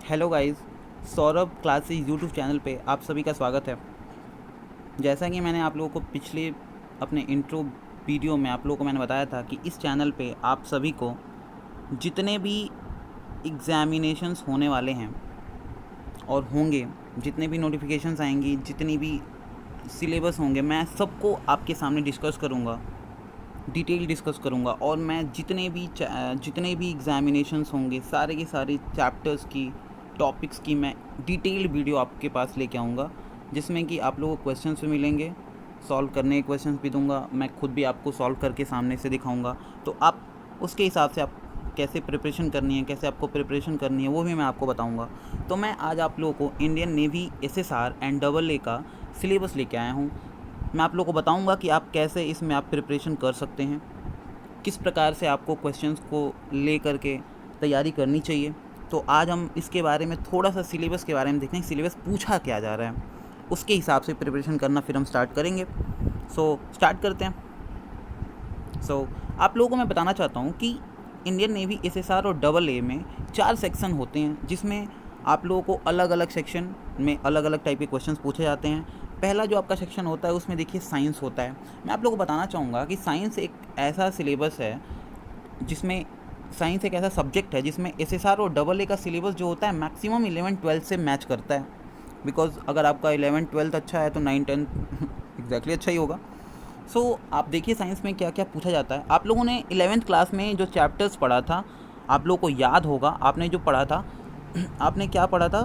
Hello guys, Saurabh classes YouTube channel पे आप सभी का स्वागत है। जैसा कि मैंने आप लोगों को पिछले अपने इंट्रो वीडियो में आप लोगों को मैंने बताया था कि इस चैनल पे आप सभी को जितने भी एग्ज़ामिनेशंस होने वाले हैं और होंगे, जितने भी नोटिफिकेशंस आएंगी, जितनी भी सिलेबस होंगे, मैं सबको आपके सामने डिस्कस करूँगा, डिटेल डिस्कस करूँगा। और मैं जितने भी एग्ज़ामिनेशंस होंगे, सारे के सारे चैप्टर्स की, टॉपिक्स की मैं डिटेल्ड वीडियो आपके पास लेके आऊँगा, जिसमें कि आप लोगों को क्वेश्चंस भी मिलेंगे, सॉल्व करने के क्वेश्चंस भी दूंगा, मैं खुद भी आपको सॉल्व करके सामने से दिखाऊंगा। तो आप उसके हिसाब से आप कैसे प्रिपरेशन करनी है, कैसे आपको प्रिपरेशन करनी है, वो भी मैं आपको बताऊंगा। तो मैं आज आप लोगों को Indian navy SSR and double A का सिलेबस लेके आया हूँ। मैं आप लोगों को बताऊंगा कि आप कैसे इसमें आप प्रिपरेशन कर सकते हैं, किस प्रकार से आपको क्वेश्चंस को ले करके तैयारी करनी चाहिए। तो आज हम इसके बारे में थोड़ा सा सिलेबस के बारे में देखें, सिलेबस पूछा क्या जा रहा है, उसके हिसाब से प्रिपरेशन करना फिर हम स्टार्ट करेंगे। स्टार्ट करते हैं। आप लोगों को मैं बताना चाहता हूँ कि इंडियन नेवी एसएसआर और डबल ए में 4 सेक्शन होते हैं, जिसमें आप लोगों को अलग अलग सेक्शन में अलग अलग टाइप के क्वेश्चंस पूछे जाते हैं। पहला जो आपका सेक्शन होता है उसमें देखिए साइंस होता है। मैं आप लोगों को बताना चाहूँगा कि साइंस एक ऐसा सिलेबस है जिसमें साइंस एक ऐसा सब्जेक्ट है जिसमें एसएसआर और डबल ए का सिलेबस जो होता है मैक्सिमम 11-12 से मैच करता है। बिकॉज अगर आपका 11-12 अच्छा है तो 9-10 एग्जैक्टली अच्छा ही होगा। आप देखिए साइंस में क्या क्या पूछा जाता है। आप लोगों ने 11th क्लास में जो चैप्टर्स पढ़ा था, आप लोगों को याद होगा, आपने जो पढ़ा था आपने क्या पढ़ा था,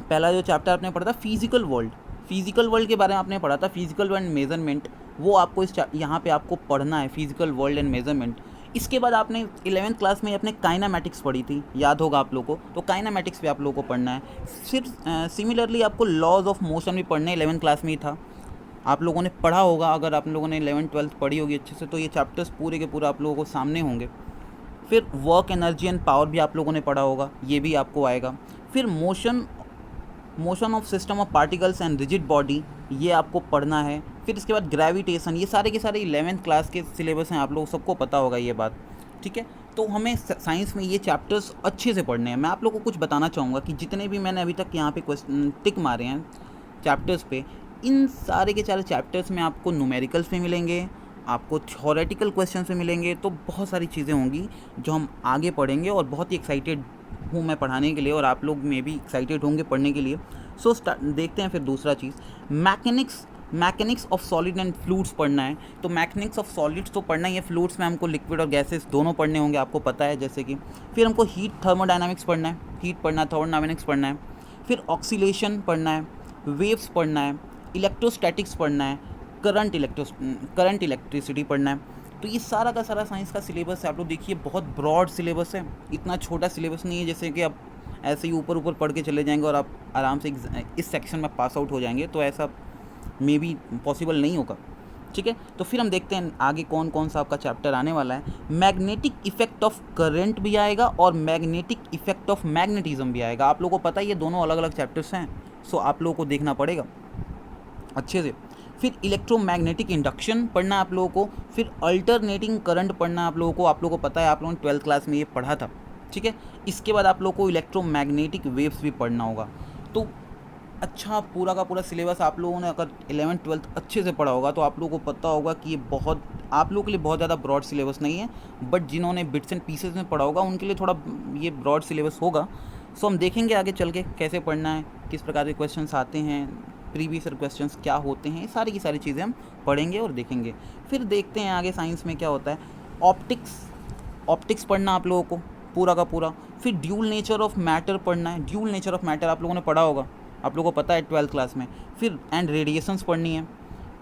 पहला जो चैप्टर आपने पढ़ा था फिजिकल वर्ल्ड के बारे में आपने पढ़ा था, फिजिकल वर्ल्ड एंड मेजरमेंट। वो आपको यहाँ पे आपको पढ़ना है, फिजिकल वर्ल्ड एंड मेजरमेंट। इसके बाद आपने 11th क्लास में अपने काइनामेटिक्स पढ़ी थी, याद होगा आप लोगों को, तो काइनामेटिक्स भी आप लोगों को पढ़ना है। फिर सिमिलरली आपको लॉज ऑफ मोशन भी पढ़ना है, 11th क्लास में ही था, आप लोगों ने पढ़ा होगा। अगर आप लोगों ने 11th-12th पढ़ी होगी अच्छे से तो ये चैप्टर्स पूरे के पूरे आप लोगों को सामने होंगे। फिर वर्क, एनर्जी एंड पावर भी आप लोगों ने पढ़ा होगा, ये भी आपको आएगा। फिर motion of system of particles and rigid body, ये आपको पढ़ना है। फिर इसके बाद ग्रेविटेशन, ये सारे के सारे 11th क्लास के सिलेबस हैं, आप लोग सबको पता होगा ये बात, ठीक है। तो हमें साइंस में ये चैप्टर्स अच्छे से पढ़ने हैं। मैं आप लोगों को कुछ बताना चाहूँगा कि जितने भी मैंने अभी तक यहाँ पे क्वेश्चन टिक मारे हैं चैप्टर्स पे, इन सारे के सारे चैप्टर्स में आपको न्यूमेरिकल्स में मिलेंगे, आपको थ्योरेटिकल क्वेश्चन में मिलेंगे। तो बहुत सारी चीज़ें होंगी जो हम आगे पढ़ेंगे और बहुत ही एक्साइटेड हूँ मैं पढ़ाने के लिए, और आप लोग में भी एक्साइटेड होंगे पढ़ने के लिए। देखते हैं फिर दूसरा चीज़, mechanics of solid and fluids पढ़ना है। तो मैकेनिक्स ऑफ सॉलिड्स तो पढ़ना ही है, फ्लूइड्स में हमको लिक्विड और गैसेस दोनों पढ़ने होंगे, आपको पता है जैसे कि। फिर हमको हीट थर्मोडायनामिक्स पढ़ना है, थर्मोडायनामिक्स पढ़ना है। फिर ऑक्सीलेशन पढ़ना है, वेव्स पढ़ना है, इलेक्ट्रोस्टैटिक्स पढ़ना है, करंट इलेक्ट्रिसिटी पढ़ना है। तो ये सारा का सारा साइंस का सिलेबस है। आप लोग देखिए बहुत ब्रॉड सिलेबस है, इतना छोटा सिलेबस नहीं है जैसे कि आप ऐसे ही ऊपर ऊपर पढ़ के चले जाएंगे और आप आराम से इस सेक्शन में पास आउट हो जाएंगे, तो ऐसा मे बी पॉसिबल नहीं होगा, ठीक है। तो फिर हम देखते हैं आगे कौन कौन सा आपका चैप्टर आने वाला है। मैग्नेटिक इफेक्ट ऑफ करंट भी आएगा और मैग्नेटिक इफेक्ट ऑफ मैग्नेटिज्म भी आएगा। आप लोगों को पता है ये दोनों अलग अलग चैप्टर्स हैं, आप लोगों को देखना पड़ेगा अच्छे से। फिर इलेक्ट्रोमैग्नेटिक इंडक्शन पढ़ना है आप लोगों को। फिर अल्टरनेटिंग करंट पढ़ना है आप लोगों को पता है, आप लोगों ने 12th क्लास में ये पढ़ा था, ठीक है। इसके बाद आप लोगों को इलेक्ट्रोमैग्नेटिक वेव्स भी पढ़ना होगा। तो अच्छा पूरा का पूरा सिलेबस आप लोगों ने अगर 11th-12th अच्छे से पढ़ा होगा तो आप लोगों को पता होगा कि ये बहुत आप लोगों के लिए बहुत ज़्यादा ब्रॉड सिलेबस नहीं है, बट जिन्होंने बिट्स एंड पीसेस में पढ़ा होगा उनके लिए थोड़ा ये ब्रॉड सिलेबस होगा। हम देखेंगे आगे चल के कैसे पढ़ना है, किस प्रकार के क्वेश्चंस आते हैं, प्रीवियस ईयर क्वेश्चंस क्या होते हैं, सारी की सारी चीज़ें हम पढ़ेंगे और देखेंगे। फिर देखते हैं आगे साइंस में क्या होता है। ऑप्टिक्स पढ़ना आप लोगों को पूरा का पूरा। फिर ड्यूल नेचर ऑफ मैटर पढ़ना है, ड्यूल नेचर ऑफ मैटर आप लोगों ने पढ़ा होगा, आप लोगों को पता है 12th क्लास में। फिर एंड रेडिएशंस पढ़नी है।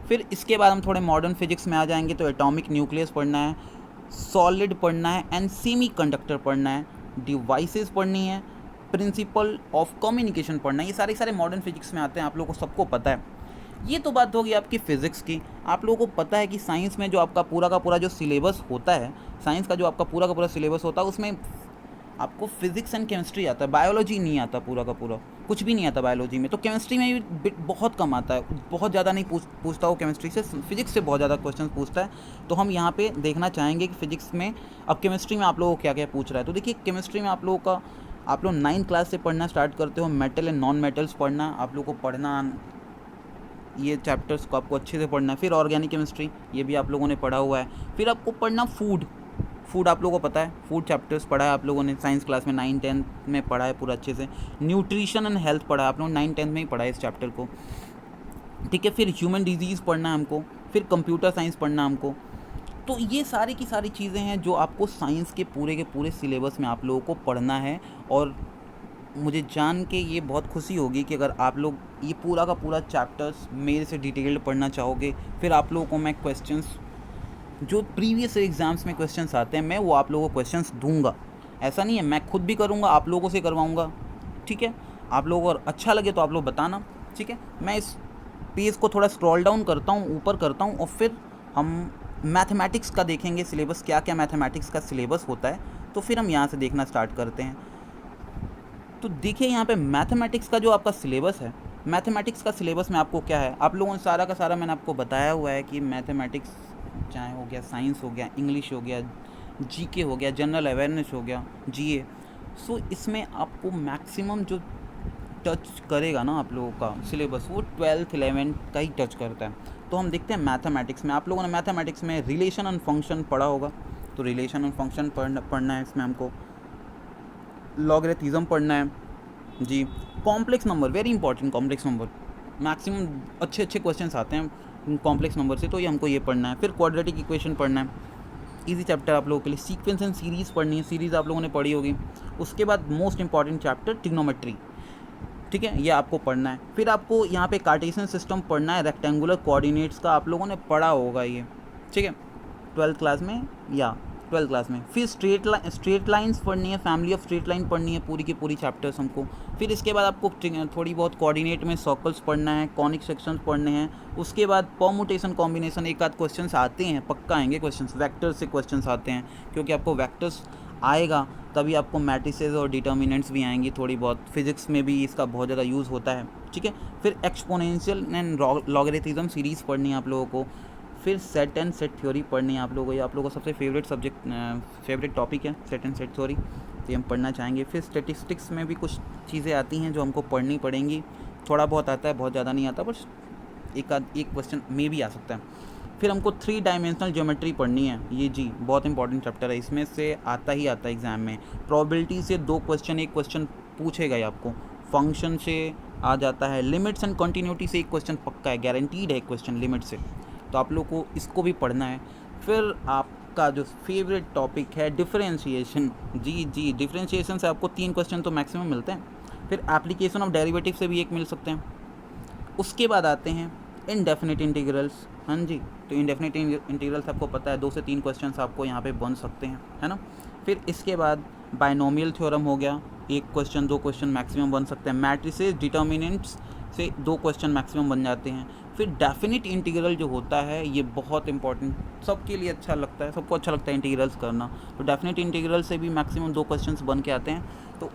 फिर इसके बाद हम थोड़े मॉडर्न फिजिक्स में आ जाएंगे, तो एटॉमिक न्यूक्लियस पढ़ना है, सॉलिड पढ़ना है एंड सेमी कंडक्टर पढ़ना है, डिवाइसेस पढ़नी है, प्रिंसिपल ऑफ कम्युनिकेशन पढ़ना है। ये सारे सारे मॉडर्न फिजिक्स में आते हैं, आप लोगों को सबको पता है। ये तो बात होगी आपकी फ़िज़िक्स की। आप लोगों को पता है कि साइंस में जो आपका पूरा का पूरा जो सिलेबस होता है, साइंस का जो आपका पूरा का पूरा सिलेबस होता है उसमें आपको फिजिक्स एंड केमिस्ट्री आता है, बायोलॉजी नहीं आता, पूरा का पूरा कुछ भी नहीं आता बायोलॉजी में। तो केमिस्ट्री में भी बहुत कम आता है, बहुत ज़्यादा नहीं पूछता हो केमिस्ट्री से, फिजिक्स से बहुत ज़्यादा क्वेश्चन पूछता है। तो हम यहाँ पे देखना चाहेंगे कि फिजिक्स में अब केमिस्ट्री में आप लोगों को क्या क्या पूछ रहा है। तो देखिए केमिस्ट्री में आप लोगों का आप लोग 9th क्लास से पढ़ना स्टार्ट करते हो, मेटल एंड नॉन मेटल्स पढ़ना आप लोग को पढ़ना, ये चैप्टर्स को आपको अच्छे से पढ़ना है। फिर ऑर्गेनिक केमिस्ट्री, ये भी आप लोगों ने पढ़ा हुआ है। फिर आपको पढ़ना फूड आप लोगों को पता है, फूड चैप्टर्स पढ़ा है आप लोगों ने साइंस क्लास में 9th-10th में पढ़ा है पूरा अच्छे से। न्यूट्रिशन एंड हेल्थ पढ़ा है आप लोग 9th-10th में ही पढ़ा है इस चैप्टर को, ठीक है। फिर ह्यूमन डिजीज़ पढ़ना है हमको, फिर कंप्यूटर साइंस पढ़ना है हमको। तो ये सारी की सारी चीज़ें हैं जो आपको साइंस के पूरे सिलेबस में आप लोगों को पढ़ना है। और मुझे जान के ये बहुत खुशी होगी कि अगर आप लोग ये पूरा का पूरा चैप्टर्स मेरे से डिटेल्ड पढ़ना चाहोगे, फिर आप लोगों को मैं क्वेश्चंस जो प्रीवियस एग्ज़ाम्स में क्वेश्चंस आते हैं मैं वो आप लोगों को क्वेश्चंस दूंगा। ऐसा नहीं है, मैं खुद भी करूँगा, आप लोगों से करवाऊँगा, ठीक है। आप लोगों को अगर अच्छा लगे तो आप लोग बताना, ठीक है। मैं इस पेज को थोड़ा स्क्रॉल डाउन करता हूँ, ऊपर करता हूँ, और फिर हम मैथमेटिक्स का देखेंगे सिलेबस, क्या क्या मैथमेटिक्स का सिलेबस होता है। तो फिर हम यहाँ से देखना स्टार्ट करते हैं। तो देखिए यहाँ पे मैथमेटिक्स का जो आपका सिलेबस है, मैथमेटिक्स का सिलेबस में आपको क्या है, आप लोगों ने सारा का सारा मैंने आपको बताया हुआ है कि मैथमेटिक्स चाहे हो गया, साइंस हो गया, इंग्लिश हो गया, जीके हो गया, जनरल अवेयरनेस हो गया, जीए। सो इसमें आपको मैक्सिमम जो टच करेगा ना आप लोगों का सिलेबस, वो 12th 11th का ही टच करता है। तो हम देखते हैं मैथमेटिक्स में, आप लोगों ने मैथमेटिक्स में रिलेशन एंड फंक्शन पढ़ा होगा, तो रिलेशन एंड फंक्शन पढ़ना है इसमें हमको। लॉगरिथम पढ़ना है जी। Complex number, very important, complex number maximum अच्छे क्वेश्चंस आते हैं कॉम्प्लेक्स नंबर से, तो ये हमको ये पढ़ना है। फिर क्वाड्रेटिक इक्वेशन पढ़ना है, इजी चैप्टर आप लोगों के लिए। सीक्वेंस एंड सीरीज़ पढ़नी है, सीरीज़ आप लोगों ने पढ़ी होगी। उसके बाद मोस्ट इंपॉर्टेंट चैप्टर ट्रिग्नोमेट्री, ठीक है, ये आपको पढ़ना है। फिर आपको यहाँ पे कार्टेशियन सिस्टम पढ़ना है, रेक्टेंगुलर कोऑर्डिनेट्स का आप लोगों ने पढ़ा होगा ये, ठीक है, 12th क्लास में या 12th क्लास में। फिर स्ट्रेट लाइंस पढ़नी है, फैमिली ऑफ स्ट्रेट लाइन पढ़नी है, पूरी की पूरी चैप्टर्स हमको। फिर इसके बाद आपको थोड़ी बहुत कोऑर्डिनेट में सर्कल्स पढ़ना है, कॉनिक सेक्शंस पढ़ने हैं। उसके बाद परमुटेशन कॉम्बिनेशन एक आध क्वेश्चंस आते हैं, पक्का आएंगे क्वेश्चंस, वेक्टर्स से क्वेश्चंस आते हैं, क्योंकि आपको वेक्टर्स आएगा तभी आपको मैट्रिसेस और डिटर्मिनेंट्स भी आएंगी थोड़ी बहुत। फिजिक्स में भी इसका बहुत ज़्यादा यूज़ होता है, ठीक है। फिर एक्सपोनेंशियल एंड लॉगरिथम सीरीज़ पढ़नी है आप लोगों को। फिर सेट एंड सेट थ्योरी पढ़नी है आप लोगों को, ये आप लोगों का सबसे फेवरेट टॉपिक है सेट एंड सेट थ्योरी, तो हम पढ़ना चाहेंगे। फिर स्टैटिस्टिक्स में भी कुछ चीज़ें आती हैं जो हमको पढ़नी पड़ेंगी, थोड़ा बहुत आता है, बहुत ज़्यादा नहीं आता, बस एक क्वेश्चन में भी आ सकता है। फिर हमको 3 डायमेंशनल ज्योमेट्री पढ़नी है, ये जी बहुत इंपॉर्टेंट चैप्टर है, इसमें से आता ही आता है एग्ज़ाम में। प्रोबेबिलिटी से 2 क्वेश्चन, एक क्वेश्चन पूछेगा ही आपको। फंक्शन से आ जाता है, लिमिट्स एंड कंटिन्यूटी से एक क्वेश्चन पक्का है, गारंटीड है एक क्वेश्चन लिमिट से, तो आप लोग को इसको भी पढ़ना है। फिर आपका जो फेवरेट टॉपिक है डिफरेंशिएशन, जी डिफरेंशिएशन से आपको 3 क्वेश्चन तो मैक्सिमम मिलते हैं। फिर एप्लीकेशन ऑफ डेरिवेटिव से भी एक मिल सकते हैं। उसके बाद आते हैं इनडेफिनिट इंटीग्रल्स, हाँ जी, तो इनडेफिनिट इंटीग्रल्स आपको पता है 2 से 3 क्वेश्चंस आपको यहाँ पे बन सकते हैं, है ना। फिर इसके बाद बायनोमियल थ्योरम हो गया, 1 क्वेश्चन 2 क्वेश्चन मैक्सिमम बन सकते हैं। मैट्रिसेस डिटर्मिनेंट्स से 2 क्वेश्चन मैक्सिमम बन जाते हैं। फिर डेफिनिट इंटीग्रल जो होता है ये बहुत इंपॉर्टेंट, सबके लिए अच्छा लगता है, सबको अच्छा लगता है इंटीग्रल्स करना, तो डेफिनिट इंटीग्रल से भी मैक्सिमम 2 क्वेश्चंस बन के आते हैं। तो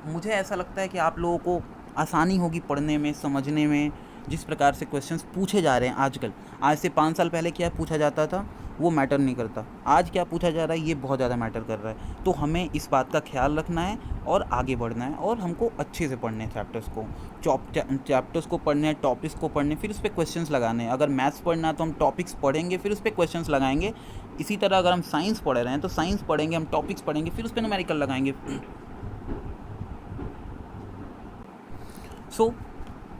मुझे ऐसा लगता है कि आप लोगों को आसानी होगी पढ़ने में, समझने में, जिस प्रकार से क्वेश्चंस पूछे जा रहे हैं आजकल। आज से 5 साल पहले क्या पूछा जाता था वो मैटर नहीं करता, आज क्या पूछा जा रहा है ये बहुत ज़्यादा मैटर कर रहा है। तो हमें इस बात का ख्याल रखना है और आगे बढ़ना है, और हमको अच्छे से पढ़ने हैं चैप्टर्स को, चैप्टर्स को पढ़ने हैं, टॉपिक्स को पढ़ने, फिर उस पर क्वेश्चंस लगाने हैं। अगर मैथ्स पढ़ना है तो हम टॉपिक्स पढ़ेंगे, फिर उस पर क्वेश्चंस लगाएंगे। इसी तरह अगर हम साइंस पढ़ रहे हैं तो साइंस पढ़ेंगे, हम टॉपिक्स पढ़ेंगे, फिर उस पर न्यूमेरिकल लगाएंगे। सो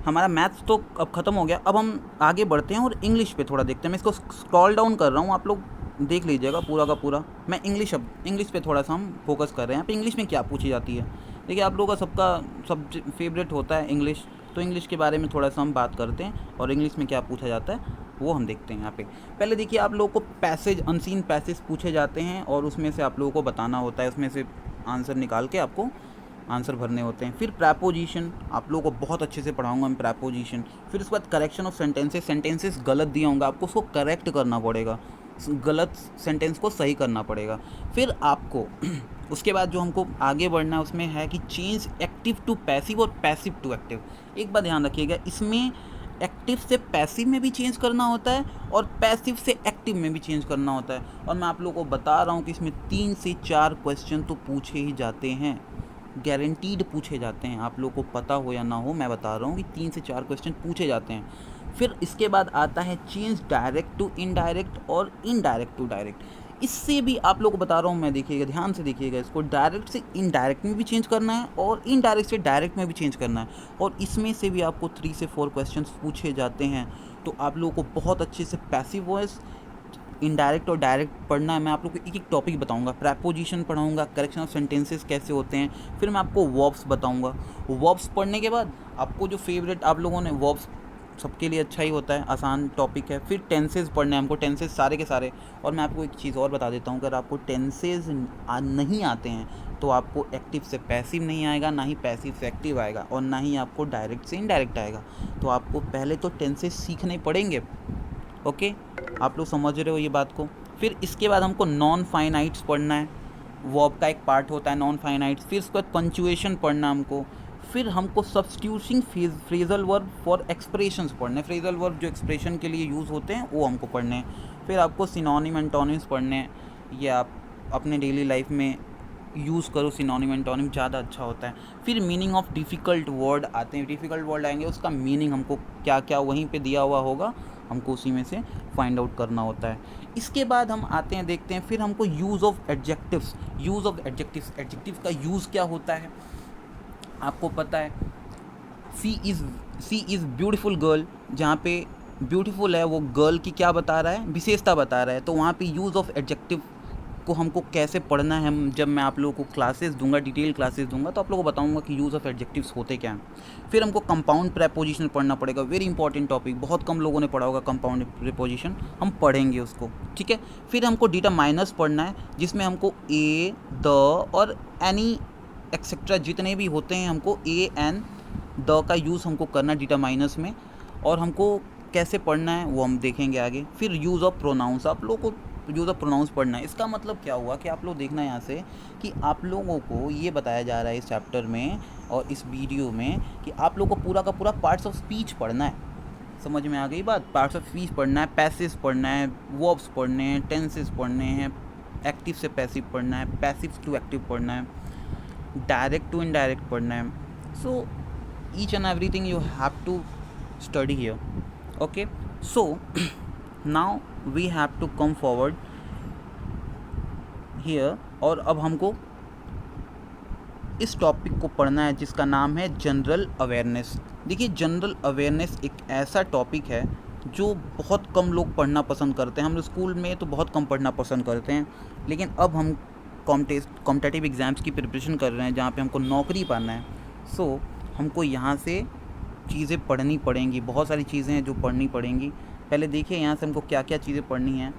हमारा मैथ्स तो अब ख़त्म हो गया, अब हम आगे बढ़ते हैं और इंग्लिश पे थोड़ा देखते हैं। मैं इसको स्क्रॉल डाउन कर रहा हूँ, आप लोग देख लीजिएगा पूरा का पूरा। मैं इंग्लिश पे थोड़ा सा हम फोकस कर रहे हैं। यहाँ पे इंग्लिश में क्या पूछी जाती है, देखिए आप लोगों का सबका फेवरेट होता है इंग्लिश, तो इंग्लिश के बारे में थोड़ा सा हम बात करते हैं और इंग्लिश में क्या पूछा जाता है वो हम देखते हैं। यहाँ पे पहले देखिए आप लोगों को पैसेज, अनसीन पैसेज पूछे जाते हैं और उसमें से आप लोगों को बताना होता है, उसमें से आंसर निकाल के आपको आंसर भरने होते हैं। फिर प्रेपोजिशन, आप लोगों को बहुत अच्छे से पढ़ाऊंगा मैं प्रेपोजिशन। फिर उसके बाद करेक्शन ऑफ सेंटेंसेस गलत दिया होगा, आपको उसको करेक्ट करना पड़ेगा, गलत सेंटेंस को सही करना पड़ेगा। फिर आपको उसके बाद जो हमको आगे बढ़ना है उसमें है कि चेंज एक्टिव टू पैसिव और पैसिव टू एक्टिव। एक बात ध्यान रखिएगा, इसमें एक्टिव से पैसिव में भी चेंज करना होता है और पैसिव से एक्टिव में भी चेंज करना होता है। और मैं आप लोगों को बता रहा हूँ कि इसमें 3 से 4 क्वेश्चन तो पूछे ही जाते हैं, गारंटीड पूछे जाते हैं, आप लोगों को पता हो या ना हो, मैं बता रहा हूँ कि 3 से 4 क्वेश्चन पूछे जाते हैं। फिर इसके बाद आता है चेंज डायरेक्ट टू इनडायरेक्ट और इनडायरेक्ट टू डायरेक्ट। इससे भी आप लोगों को बता रहा हूँ मैं, देखिएगा ध्यान से देखिएगा, इसको डायरेक्ट से इनडायरेक्ट में भी चेंज करना है और इनडायरेक्ट से डायरेक्ट में भी चेंज करना है, और इसमें से भी आपको 3 से 4 क्वेश्चन पूछे जाते हैं। तो आप लोगों को बहुत अच्छे से पैसिव वॉइस, इनडायरेक्ट और डायरेक्ट पढ़ना है। मैं आप लोग को एक एक टॉपिक बताऊंगा, प्रेपोजिशन पढ़ाऊंगा, करेक्शन ऑफ सेंटेंसेस कैसे होते हैं, फिर मैं आपको वर्ब्स बताऊंगा। वर्ब्स पढ़ने के बाद आपको जो फेवरेट आप लोगों ने, वर्ब्स सबके लिए अच्छा ही होता है, आसान टॉपिक है। फिर टेंसेज पढ़ने हैं हमको, टेंसेज सारे के सारे। और मैं आपको एक चीज़ और बता देता हूँ, अगर आपको टेंसेज नहीं आते हैं तो आपको एक्टिव से पैसिव नहीं आएगा, ना ही पैसिव से एक्टिव आएगा, और ना ही आपको डायरेक्ट से इनडायरेक्ट आएगा। तो आपको पहले तो टेंसेज सीखने पड़ेंगे। ओके, आप लोग समझ रहे हो ये बात को। फिर इसके बाद हमको नॉन फाइनाइट्स पढ़ना है, वर्ब का एक पार्ट होता है नॉन फाइनाइट्स। फिर उसके बाद पंचुएशन पढ़ना हमको। फिर हमको substituting phrasal verb for expressions पढ़ने, फ्रेजल वर्ब जो एक्सप्रेशन के लिए यूज़ होते हैं वो हमको पढ़ने हैं। फिर आपको सिनोनिम एंटोनिम्स पढ़ने हैं, ये आप अपने डेली लाइफ में यूज़ करो, सिनोनिम एंटोनिम ज़्यादा अच्छा होता है। फिर मीनिंग ऑफ डिफ़िकल्ट वर्ड आते हैं, डिफ़िकल्ट वर्ड आएंगे, उसका मीनिंग हमको क्या क्या वहीं पे दिया हुआ होगा, हमको उसी में से फाइंड आउट करना होता है। इसके बाद हम आते हैं, देखते हैं फिर हमको use of adjectives. Use of adjectives, adjective का यूज़ क्या होता है आपको पता है। सी इज़ ब्यूटीफुल गर्ल, जहाँ पे ब्यूटीफुल है वो गर्ल की क्या बता रहा है, विशेषता बता रहा है। तो वहाँ पे यूज़ ऑफ एडजेक्टिव को हमको कैसे पढ़ना है, हम जब मैं आप लोगों को क्लासेस दूंगा, डिटेल क्लासेस दूंगा, तो आप लोगों को बताऊंगा कि यूज़ ऑफ एडजेक्टिव्स होते क्या हैं। फिर हमको कंपाउंड प्रेपोजिशन पढ़ना पड़ेगा, वेरी इंपॉर्टेंट टॉपिक, बहुत कम लोगों ने पढ़ा होगा कंपाउंड प्रेपोजिशन, हम पढ़ेंगे उसको, ठीक है। फिर हमको डिटरमाइनर्स पढ़ना है, जिसमें हमको ए, द और एनी एक्सेट्रा जितने भी होते हैं, हमको ए एन द का यूज़ हमको करना है डिटरमाइनर्स में, और हमको कैसे पढ़ना है वो हम देखेंगे आगे। फिर यूज़ ऑफ प्रोनाउंस, आप लोगों को यूज़ ऑफ प्रोनाउंस पढ़ना है। इसका मतलब क्या हुआ कि आप लोग देखना यहाँ से कि आप लोगों को ये बताया जा रहा है इस चैप्टर में और इस वीडियो में कि आप लोगों को पूरा का पूरा पार्ट्स ऑफ स्पीच पढ़ना है। समझ में आ गई बात? पार्ट्स ऑफ स्पीच पढ़ना है, पैसिव पढ़ना है, वर्ब्स पढ़ने हैं, टेंसेस पढ़ने हैं, एक्टिव से पैसिव पढ़ना है, पैसिव टू एक्टिव पढ़ना है, डायरेक्ट टू इनडायरेक्ट पढ़ना है। So each and everything you have to study here. Okay, so now we have to come forward here, और अब हमको इस टॉपिक को पढ़ना है जिसका नाम है जनरल अवेयरनेस। देखिए, जनरल अवेयरनेस एक ऐसा टॉपिक है जो बहुत कम लोग पढ़ना पसंद करते हैं। हम स्कूल में तो बहुत कम पढ़ना पसंद करते हैं, लेकिन अब हम कॉम्पिटिटिव एग्ज़ाम्स की प्रिपरेशन कर रहे हैं जहाँ पे हमको नौकरी पाना है। सो हमको यहाँ से चीज़ें पढ़नी पड़ेंगी, बहुत सारी चीज़ें हैं जो पढ़नी पड़ेंगी। पहले देखिए यहाँ से हमको क्या क्या चीज़ें पढ़नी हैं।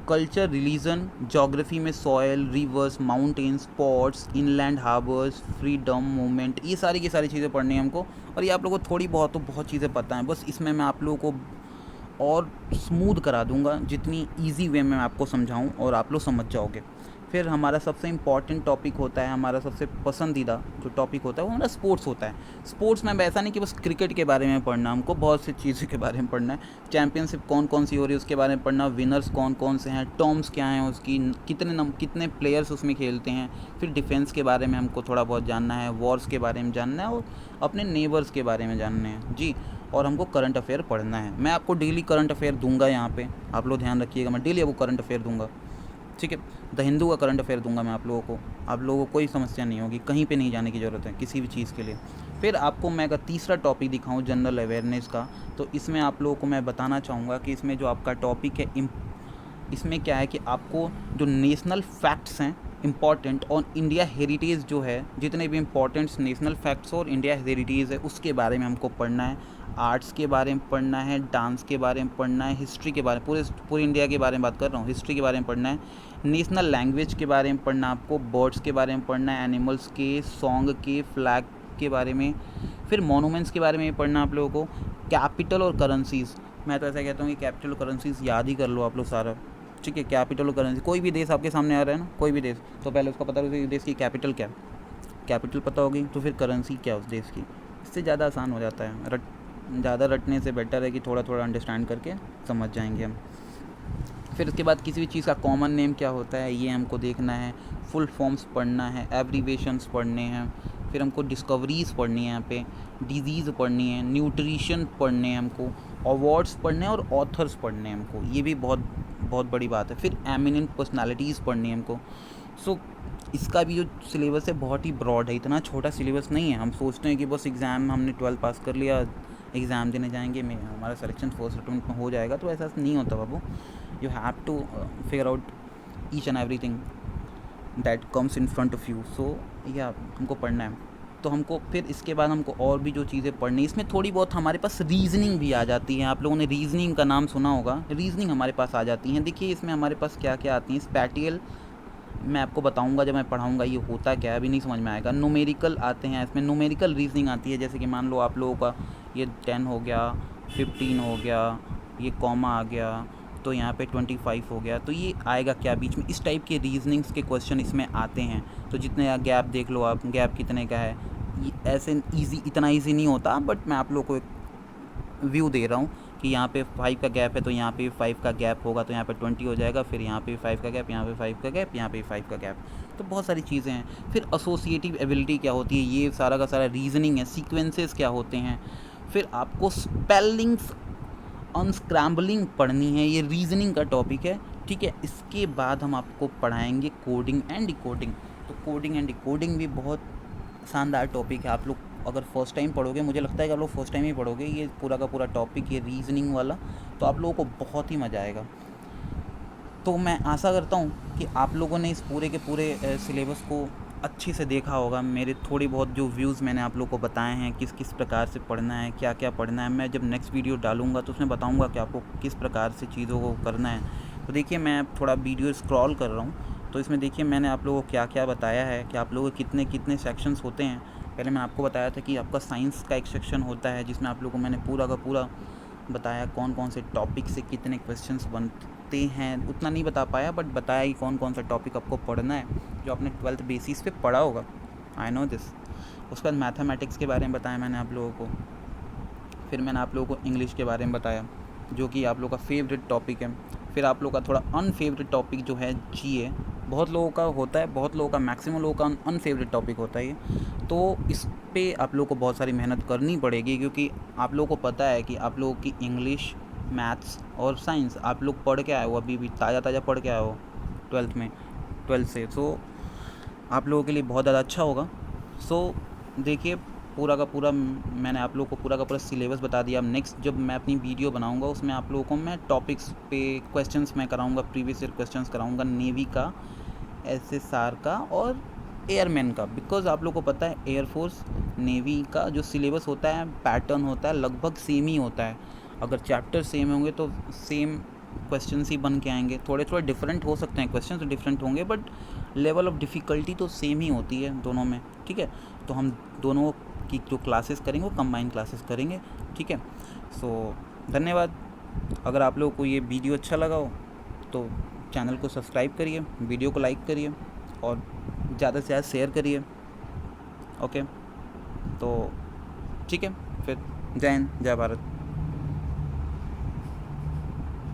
कल्चर, रिलीजन, ज्योग्राफी में soil, reverse, mountains, ports, inland harbours, freedom movement, ये सारी की सारी चीज़ें पढ़नी है हमको। और ये आप लोगों को थोड़ी बहुत तो बहुत चीज़ें पता हैं, बस इसमें मैं आप लोगों को और स्मूथ करा दूंगा, जितनी इजी वे में मैं आपको समझाऊं और आप लोग समझ जाओगे। फिर हमारा सबसे इम्पॉर्टेंट टॉपिक होता है, हमारा सबसे पसंदीदा जो टॉपिक होता है वो हमारा स्पोर्ट्स होता है। स्पोर्ट्स में ऐसा नहीं कि बस क्रिकेट के बारे में पढ़ना, हमको बहुत सी चीज़ों के बारे में पढ़ना है। चैम्पियनशिप कौन कौन सी हो रही है उसके बारे में पढ़ना, विनर्स कौन कौन से हैं, टर्म्स क्या हैं उसकी, कितने प्लेयर्स उसमें खेलते हैं। फिर डिफेंस के बारे में हमको थोड़ा बहुत जानना है, वॉर्स के बारे में जानना है, और अपने नेबर्स के बारे में जानना है जी। और हमको करंट अफेयर पढ़ना है। मैं आपको डेली करंट अफेयर दूंगा यहाँ पे, आप लोग ध्यान रखिएगा, मैं डेली आपको करंट अफेयर दूंगा, ठीक है। द हिंदू का करंट अफेयर दूंगा मैं आप लोगों को, आप लोगों को कोई समस्या नहीं होगी, कहीं पे नहीं जाने की ज़रूरत है किसी भी चीज़ के लिए। फिर आपको मैं अगर तीसरा टॉपिक दिखाऊं जनरल अवेयरनेस का, तो इसमें आप लोगों को मैं बताना चाहूँगा कि इसमें जो आपका टॉपिक है, इसमें क्या है कि आपको जो नेशनल फैक्ट्स हैं इम्पॉर्टेंट, और इंडिया हेरिटेज जो है, जितने भी इम्पॉर्टेंट नेशनल फैक्ट्स और इंडिया हेरिटेज है उसके बारे में हमको पढ़ना है। आर्ट्स के बारे में पढ़ना है, डांस के बारे में पढ़ना है, हिस्ट्री के बारे में, पूरे इंडिया के बारे में बात कर रहा हूँ, हिस्ट्री के बारे में पढ़ना है, नेशनल लैंग्वेज के बारे में पढ़ना, आपको बर्ड्स के बारे में पढ़ना है, एनिमल्स के, सॉन्ग के, फ्लैग के बारे में। फिर मोनूमेंट्स के बारे में पढ़ना आप लोगों को, कैपिटल और करेंसीज़। मैं तो ऐसा कहता हूँ कि कैपिटल और करेंसीज़ याद ही कर लो आप लोग सारा, ठीक है। कैपिटल और करेंसी, कोई भी देश आपके सामने आ रहा है ना, कोई भी देश, तो पहले उसका पता होगा देश की कैपिटल क्या, कैपिटल पता होगी, तो फिर करेंसी क्या उस देश की। इससे ज़्यादा आसान हो जाता है, ज़्यादा रटने से बेटर है कि थोड़ा थोड़ा अंडरस्टैंड करके समझ जाएंगे हम। फिर उसके बाद किसी भी चीज़ का कॉमन नेम क्या होता है ये हमको देखना है, फुल फॉर्म्स पढ़ना है, एब्रीवेशंस पढ़ने हैं, फिर हमको डिस्कवरीज़ पढ़नी है, यहाँ पे डिजीज़ पढ़नी है, न्यूट्रिशन पढ़ने हैं हमको, अवार्ड्स पढ़ने हैं और ऑथर्स पढ़ने हैं हमको, ये भी बहुत बहुत बड़ी बात है। फिर एमिनेंट पर्सनालिटीज़ पढ़नी है हमको। सो इसका भी जो सिलेबस है बहुत ही ब्रॉड है, इतना छोटा सिलेबस नहीं है। हम सोचते हैं कि बस एग्ज़ाम हमने 12 पास कर लिया, एग्ज़ाम देने जाएंगे में हमारा सिलेक्शन फर्स्ट अटेम्प्ट में हो जाएगा, तो ऐसा नहीं होता बाबू। You have to figure out each and everything that comes in front of you. So या हमको पढ़ना है। तो हमको फिर इसके बाद हमको और भी जो चीज़ें पढ़नी, इसमें थोड़ी बहुत हमारे पास रीजनिंग भी आ जाती है। आप लोगों ने रीजनिंग का नाम सुना होगा, रीजनिंग हमारे पास आ जाती हैं। देखिए इसमें हमारे पास क्या क्या आती हैं। स्पैटियल मैं आपको बताऊंगा जब मैं पढ़ाऊंगा ये होता क्या है, अभी नहीं समझ में आएगा। न्यूमेरिकल आते हैं, इसमें न्यूमेरिकल रीजनिंग आती है। जैसे कि मान लो आप लोगों का ये 10 हो गया, 15 हो गया, ये कॉमा आ गया, तो यहाँ पे 25 हो गया, तो ये आएगा क्या बीच में। इस टाइप के रीजनिंग्स के क्वेश्चन इसमें आते हैं। तो जितने गैप देख लो आप, गैप कितने का है, ये ऐसे ईजी, इतना ईजी नहीं होता, बट मैं आप लोग को एक व्यू दे रहा हूँ कि यहाँ पे 5 का गैप है तो यहाँ पे 5 का गैप होगा, तो यहाँ पे 20 हो जाएगा। फिर यहाँ पे 5 का गैप, यहाँ पे 5 का गैप, यहाँ पे 5 का गैप। तो बहुत सारी चीज़ें हैं। फिर एसोसिएटिव एबिलिटी क्या होती है, ये सारा का सारा रीजनिंग है। सीक्वेंसेस क्या होते हैं। फिर आपको स्पेलिंग्स अनस्क्रैम्बलिंग पढ़नी है, ये रीजनिंग का टॉपिक है, ठीक है। इसके बाद हम आपको पढ़ाएंगे कोडिंग एंड डिकोडिंग। तो कोडिंग एंड डिकोडिंग भी बहुत शानदार टॉपिक है। आप लोग अगर फर्स्ट टाइम पढ़ोगे, मुझे लगता है कि आप लोग फर्स्ट टाइम ही पढ़ोगे ये पूरा का पूरा टॉपिक, ये रीजनिंग वाला, तो आप लोगों को बहुत ही मज़ा आएगा। तो मैं आशा करता हूँ कि आप लोगों ने इस पूरे के पूरे सिलेबस को अच्छे से देखा होगा। मेरे थोड़ी बहुत जो व्यूज़ मैंने आप लोगों को बताए हैं, किस किस प्रकार से पढ़ना है, क्या क्या पढ़ना है, मैं जब नेक्स्ट वीडियो डालूँगा तो उसमें बताऊँगा कि आपको किस प्रकार से चीज़ों को करना है। तो देखिए मैं थोड़ा वीडियो स्क्रॉल कर रहा हूँ, तो इसमें देखिए मैंने आप लोगों को क्या क्या बताया है कि आप लोगों के कितने कितने सेक्शंस होते हैं। पहले मैं आपको बताया था कि आपका साइंस का एक सेक्शन होता है जिसमें आप लोगों को मैंने पूरा का पूरा बताया कौन कौन से टॉपिक से कितने क्वेश्चंस बनते हैं। उतना नहीं बता पाया, बट बताया कि कौन कौन सा टॉपिक आपको पढ़ना है जो आपने 12th बेसिस पे पढ़ा होगा। I know this. उसके बाद मैथमेटिक्स के बारे में बताया मैंने आप लोगों को। फिर मैंने आप लोगों को इंग्लिश के बारे में बताया जो कि आप लोगों का फेवरेट टॉपिक है। फिर आप लोगों का थोड़ा अनफेवरेट टॉपिक जो है जीए, बहुत लोगों का होता है, बहुत लोगों का, मैक्सिमम लोगों का अनफेवरेट टॉपिक होता है ये। तो इस पे आप लोगों को बहुत सारी मेहनत करनी पड़ेगी, क्योंकि आप लोगों को पता है कि आप लोगों की इंग्लिश, मैथ्स और साइंस आप लोग पढ़ के आए हो, अभी भी ताज़ा पढ़ के आए हो 12th से। सो आप लोगों के लिए बहुत ज़्यादा अच्छा होगा। सो देखिए पूरा का पूरा मैंने आप लोगों को पूरा का पूरा सिलेबस बता दिया। अब नेक्स्ट जब मैं अपनी वीडियो बनाऊंगा उसमें आप लोगों को मैं टॉपिक्स पे क्वेश्चंस मैं कराऊंगा, प्रीवियस ईयर क्वेश्चंस कराऊंगा, नेवी का, एसएसआर का और एयरमैन का। बिकॉज आप लोगों को पता है एयरफोर्स नेवी का जो सिलेबस होता है, पैटर्न होता है, लगभग सेम ही होता है। अगर चैप्टर सेम होंगे तो सेम क्वेश्चंस ही बन के आएंगे। थोड़े थोड़े डिफरेंट हो सकते हैं, क्वेश्चन तो डिफरेंट होंगे, बट लेवल ऑफ डिफ़िकल्टी तो सेम ही होती है दोनों में, ठीक है। तो हम दोनों की जो क्लासेस करेंगे वो कंबाइन क्लासेस करेंगे, ठीक है। सो धन्यवाद। अगर आप लोगों को ये वीडियो अच्छा लगा हो तो चैनल को सब्सक्राइब करिए, वीडियो को लाइक करिए और ज़्यादा से ज़्यादा शेयर करिए। ओके, तो ठीक है, फिर जय हिंद, जय भारत।